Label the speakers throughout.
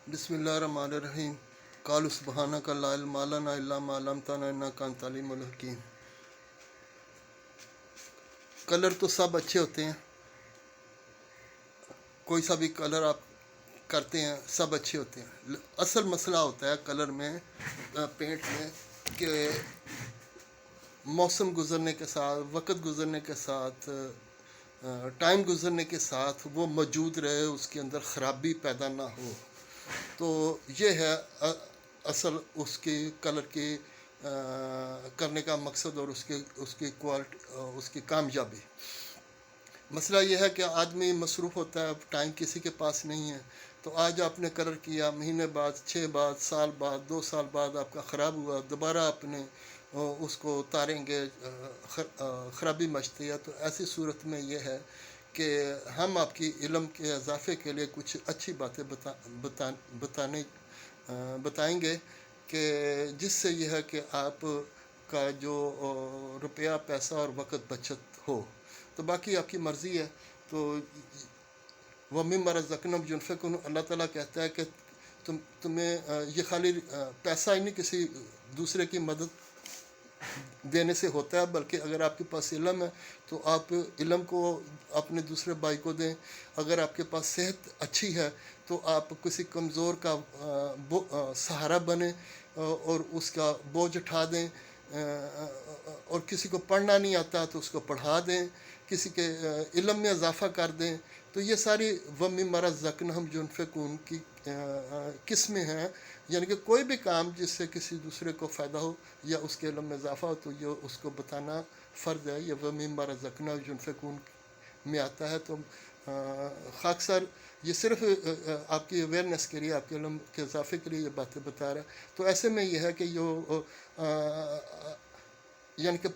Speaker 1: بسم اللہ الرحمن الرحیم۔ قالوا سبحانک لا علم لنا الا ما علمتنا انک انت العلیم الحکیم۔ کلر تو سب اچھے ہوتے ہیں، کوئی سا بھی کلر آپ کرتے ہیں سب اچھے ہوتے ہیں۔ اصل مسئلہ ہوتا ہے کلر میں، پینٹ میں، کہ موسم گزرنے کے ساتھ، وقت گزرنے کے ساتھ، ٹائم گزرنے کے ساتھ وہ موجود رہے، اس کے اندر خرابی پیدا نہ ہو۔ تو یہ ہے اصل اس کی کلر کی کرنے کا مقصد اور اس کی کوالٹی، اس کی کامیابی۔ مسئلہ یہ ہے کہ آدمی مصروف ہوتا ہے، اب ٹائم کسی کے پاس نہیں ہے، تو آج آپ نے کلر کیا، مہینے بعد، 6 بعد، سال بعد، 2 سال بعد آپ کا خراب ہوا، دوبارہ آپ نے اس کو اتاریں گے، خرابی مچتی ہے۔ تو ایسی صورت میں یہ ہے کہ ہم آپ کی علم کے اضافے کے لیے کچھ اچھی باتیں بتائیں گے، کہ جس سے یہ ہے کہ آپ کا جو روپیہ، پیسہ اور وقت بچت ہو۔ تو باقی آپ کی مرضی ہے۔ تو وَمِمَّا رَزَقْنَاهُمْ يُنْفِقُونَ، اللہ تعالیٰ کہتا ہے کہ تمہیں یہ خالی پیسہ ہی نہیں کسی دوسرے کی مدد دینے سے ہوتا ہے، بلکہ اگر آپ کے پاس علم ہے تو آپ علم کو اپنے دوسرے بھائی کو دیں۔ اگر آپ کے پاس صحت اچھی ہے تو آپ کسی کمزور کا سہارا بنیں اور اس کا بوجھ اٹھا دیں، اور کسی کو پڑھنا نہیں آتا تو اس کو پڑھا دیں، کسی کے علم میں اضافہ کر دیں۔ تو یہ ساری وَمِمَّا رَزَقْنَاهُمْ يُنْفِقُونَ کی قسمیں ہیں، یعنی کہ کوئی بھی کام جس سے کسی دوسرے کو فائدہ ہو یا اس کے علم میں اضافہ ہو تو یہ اس کو بتانا فرض ہے۔ یہ وَمِمَّا رَزَقْنَاهُمْ يُنْفِقُونَ میں آتا ہے۔ تو خاک سر یہ صرف آپ کی اویئرنیس کے لیے، آپ کے علم کے اضافے کے لیے یہ باتیں بتا رہا ہے۔ تو ایسے میں یہ ہے کہ یعنی کہ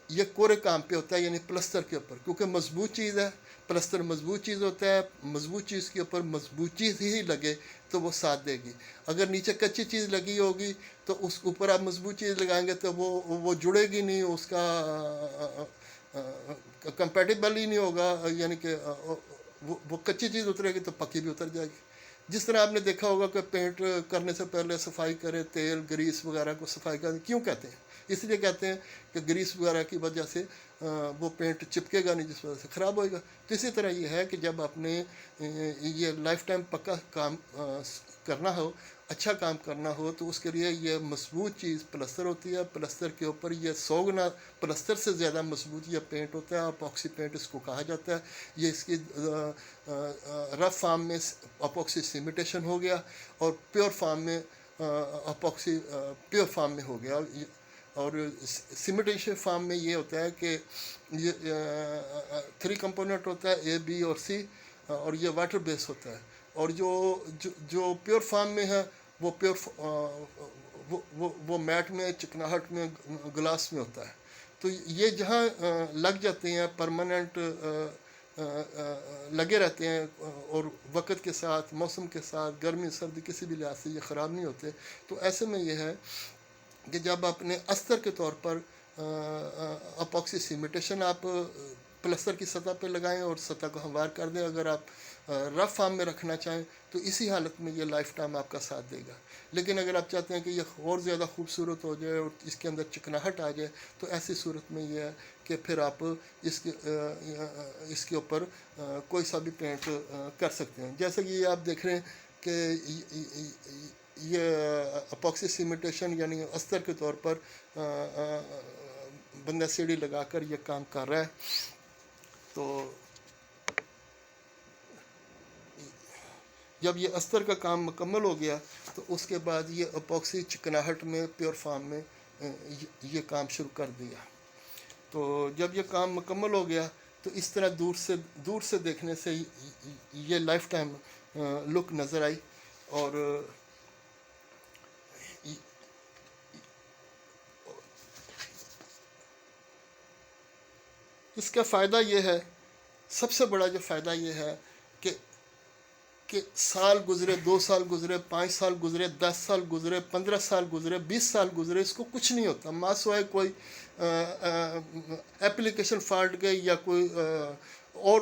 Speaker 1: یہ کورے کام پہ ہوتا ہے، یعنی پلستر کے اوپر، کیونکہ مضبوط چیز ہے، پلستر مضبوط چیز ہوتا ہے، مضبوط چیز کے اوپر مضبوط چیز ہی لگے تو وہ ساتھ دے گی۔ اگر نیچے کچی چیز لگی ہوگی تو اس اوپر آپ مضبوط چیز لگائیں گے تو وہ جڑے گی نہیں، اس کا کمپیٹیبل ہی نہیں ہوگا، یعنی کہ وہ کچی چیز اترے گی تو پکی بھی اتر جائے گی۔ جس طرح آپ نے دیکھا ہوگا کہ پینٹ کرنے سے پہلے صفائی کرے، تیل، گریس وغیرہ کو صفائی کریں، کیوں کہتے ہیں؟ اس لیے کہتے ہیں کہ گریس وغیرہ کی وجہ سے وہ پینٹ چپکے گا نہیں، جس وجہ سے خراب ہوئے گا۔ تو اسی طرح یہ ہے کہ جب آپ نے یہ لائف ٹائم پکا کام کرنا ہو، اچھا کام کرنا ہو، تو اس کے لیے یہ مضبوط چیز پلستر ہوتی ہے۔ پلستر کے اوپر یہ 100 گنا پلستر سے زیادہ مضبوط یہ پینٹ ہوتا ہے، اپاکسی پینٹ اس کو کہا جاتا ہے۔ یہ اس کی رف فارم میں اپاکسی سیمیٹیشن ہو گیا، اور پیور فارم میں اپاکسی پیور فارم میں ہو گیا۔ اور سیمیٹیشن فارم میں یہ ہوتا ہے کہ یہ 3 کمپوننٹ ہوتا ہے، اے، بی اور سی، اور یہ واٹر بیس ہوتا ہے۔ اور جو پیور فارم میں ہے وہ وہ میٹ میں، چکناہٹ میں، گلاس میں ہوتا ہے۔ تو یہ جہاں لگ جاتے ہیں پرماننٹ لگے رہتے ہیں، اور وقت کے ساتھ، موسم کے ساتھ، گرمی سردی کسی بھی لحاظ سے یہ خراب نہیں ہوتے۔ تو ایسے میں یہ ہے کہ جب آپ نے استر کے طور پر اپاکسی سیمیٹیشن آپ پلستر کی سطح پہ لگائیں اور سطح کو ہموار کر دیں، اگر آپ رف فارم میں رکھنا چاہیں تو اسی حالت میں یہ لائف ٹائم آپ کا ساتھ دے گا۔ لیکن اگر آپ چاہتے ہیں کہ یہ اور زیادہ خوبصورت ہو جائے اور اس کے اندر چکناہٹ آ جائے، تو ایسی صورت میں یہ ہے کہ پھر آپ اس کے اوپر کوئی سا بھی پینٹ کر سکتے ہیں۔ جیسے کہ یہ آپ دیکھ رہے ہیں کہ یہ اپاکسی سیمیٹیشن یعنی استر کے طور پر بندہ سیڑھی لگا کر یہ کام کر رہا ہے۔ تو جب یہ استر کا کام مکمل ہو گیا تو اس کے بعد یہ اپاکسی چکناہٹ میں، پیور فارم میں یہ کام شروع کر دیا۔ تو جب یہ کام مکمل ہو گیا تو اس طرح دور سے دیکھنے سے یہ لائف ٹائم لک نظر آئی۔ اور اس کا فائدہ یہ ہے، سب سے بڑا جو فائدہ یہ ہے کہ سال گزرے، 2 سال گزرے، 5 سال گزرے، 10 سال گزرے، 15 سال گزرے، 20 سال گزرے، اس کو کچھ نہیں ہوتا، ماں سوائے کوئی ایپلیکیشن فالٹ گئی یا کوئی اور